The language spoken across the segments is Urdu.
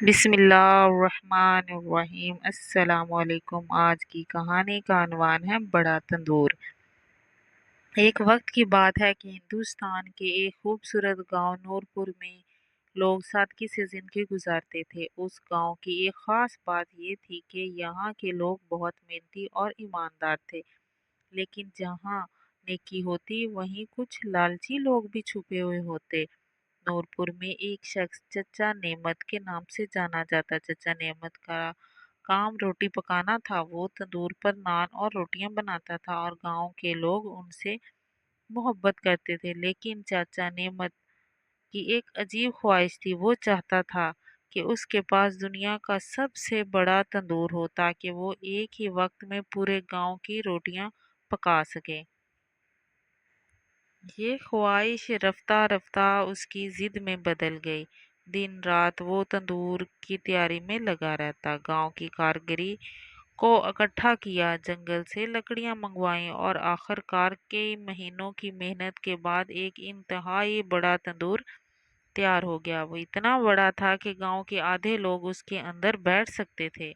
بسم اللہ الرحمن الرحیم۔ السلام علیکم۔ آج کی کہانی کا عنوان ہے بڑا تندور۔ ایک وقت کی بات ہے کہ ہندوستان کے ایک خوبصورت گاؤں نورپور میں لوگ سادگی سے زندگی گزارتے تھے۔ اس گاؤں کی ایک خاص بات یہ تھی کہ یہاں کے لوگ بہت محنتی اور ایماندار تھے، لیکن جہاں نیکی ہوتی وہیں کچھ لالچی لوگ بھی چھپے ہوئے ہوتے۔ نورپور میں ایک شخص چچا نعمت کے نام سے جانا جاتا۔ چچا نعمت کا کام روٹی پکانا تھا۔ وہ تندور پر نان اور روٹیاں بناتا تھا اور گاؤں کے لوگ ان سے محبت کرتے تھے۔ لیکن چچا نعمت کی ایک عجیب خواہش تھی۔ وہ چاہتا تھا کہ اس کے پاس دنیا کا سب سے بڑا تندور ہو تاکہ وہ ایک ہی وقت میں پورے گاؤں کی روٹیاں پکا سکے۔ یہ خواہش رفتہ رفتہ اس کی ضد میں بدل گئی۔ دن رات وہ تندور کی تیاری میں لگا رہتا، گاؤں کی کاریگری کو اکٹھا کیا، جنگل سے لکڑیاں منگوائیں اور آخر کار کئی مہینوں کی محنت کے بعد ایک انتہائی بڑا تندور تیار ہو گیا۔ وہ اتنا بڑا تھا کہ گاؤں کے آدھے لوگ اس کے اندر بیٹھ سکتے تھے۔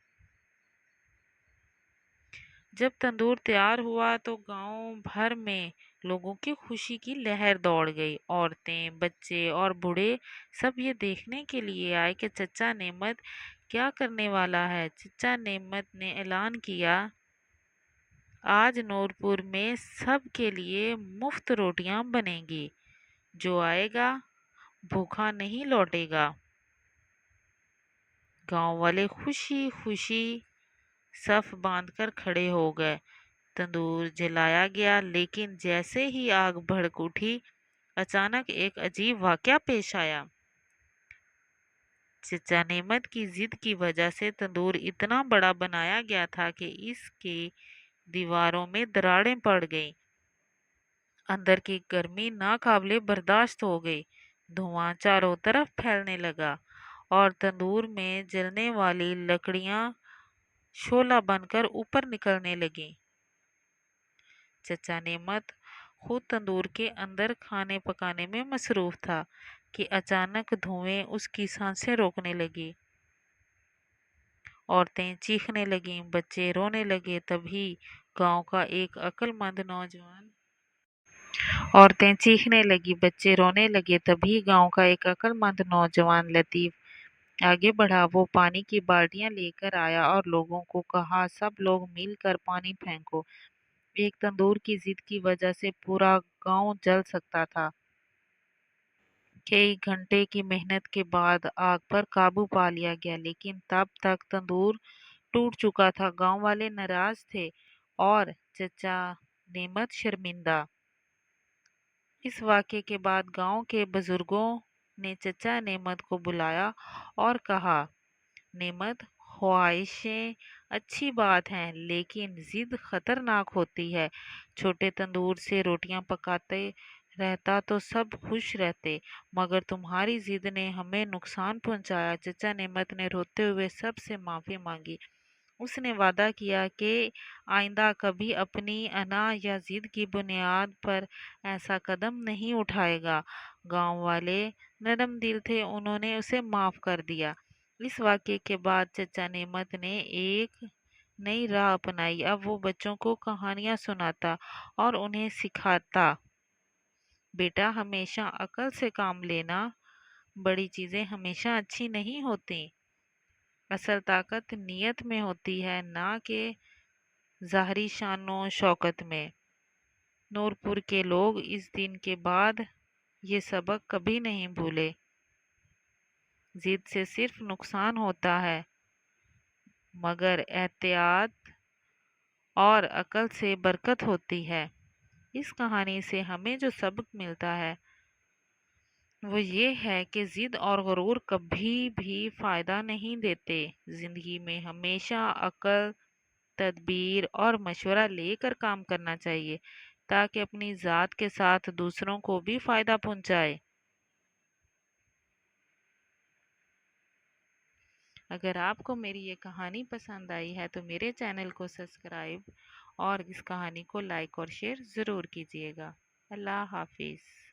جب تندور تیار ہوا تو گاؤں بھر میں لوگوں کی خوشی کی لہر دوڑ گئی۔ عورتیں، بچے اور بوڑھے سب یہ دیکھنے کے لیے آئے کہ چچا نعمت کیا کرنے والا ہے۔ چچا نعمت نے اعلان کیا، آج نورپور میں سب کے لیے مفت روٹیاں بنیں گی، جو آئے گا بھوکا نہیں لوٹے گا۔ گاؤں والے خوشی خوشی صف باندھ کر کھڑے ہو گئے۔ تندور جلایا گیا، لیکن جیسے ہی آگ بھڑک اٹھی، اچانک ایک عجیب واقعہ پیش آیا۔ چچا نعمت کی ضد کی وجہ سے تندور اتنا بڑا بنایا گیا تھا کہ اس کی دیواروں میں دراڑیں پڑ گئیں۔ اندر کی گرمی ناقابل برداشت ہو گئی۔ دھواں چاروں طرف پھیلنے لگا اور تندور میں جلنے والی لکڑیاں شعلہ بن کر اوپر نکلنے لگیں۔ چچا نعمت خود تندور کے اندر کھانے پکانے میں مصروف تھا کہ اچانک دھویں اس کی سانسیں روکنے لگی۔ عورتیں چیخنے لگیں، بچے رونے لگے۔ تبھی گاؤں کا ایک عقل مند نوجوان لطیف آگے بڑھا۔ وہ پانی کی بالٹیاں لے کر آیا اور لوگوں کو کہا، سب لوگ مل کر پانی پھینکو۔ ایک تندور کی ضد کی وجہ سے پورا گاؤں جل سکتا تھا۔ کئی گھنٹے کی محنت کے بعد آگ پر قابو پا لیا گیا، لیکن تب تک تندور ٹوٹ چکا تھا۔ گاؤں والے ناراض تھے اور چچا نعمت شرمندہ۔ اس واقعے کے بعد گاؤں کے بزرگوں نے چچا نعمت کو بلایا اور کہا، نعمت، خواہشیں اچھی بات ہیں، لیکن ضد خطرناک ہوتی ہے۔ چھوٹے تندور سے روٹیاں پکاتے رہتا تو سب خوش رہتے، مگر تمہاری ضد نے ہمیں نقصان پہنچایا۔ چچا نعمت نے روتے ہوئے سب سے معافی مانگی۔ اس نے وعدہ کیا کہ آئندہ کبھی اپنی انا یا ضد کی بنیاد پر ایسا قدم نہیں اٹھائے گا۔ گاؤں والے نرم دل تھے، انہوں نے اسے معاف کر دیا۔ اس واقعے کے بعد چچا نعمت نے ایک نئی راہ اپنائی۔ اب وہ بچوں کو کہانیاں سناتا اور انہیں سکھاتا، بیٹا ہمیشہ عقل سے کام لینا، بڑی چیزیں ہمیشہ اچھی نہیں ہوتی۔ اصل طاقت نیت میں ہوتی ہے، نہ کہ ظاہری شان و شوکت میں۔ نورپور کے لوگ اس دن کے بعد یہ سبق کبھی نہیں بھولے۔ ضد سے صرف نقصان ہوتا ہے، مگر احتیاط اور عقل سے برکت ہوتی ہے۔ اس کہانی سے ہمیں جو سبق ملتا ہے وہ یہ ہے کہ ضد اور غرور کبھی بھی فائدہ نہیں دیتے۔ زندگی میں ہمیشہ عقل، تدبیر اور مشورہ لے کر کام کرنا چاہیے تاکہ اپنی ذات کے ساتھ دوسروں کو بھی فائدہ پہنچائے۔ اگر آپ کو میری یہ کہانی پسند آئی ہے تو میرے چینل کو سبسکرائب اور اس کہانی کو لائک اور شیئر ضرور کیجیے گا۔ اللہ حافظ۔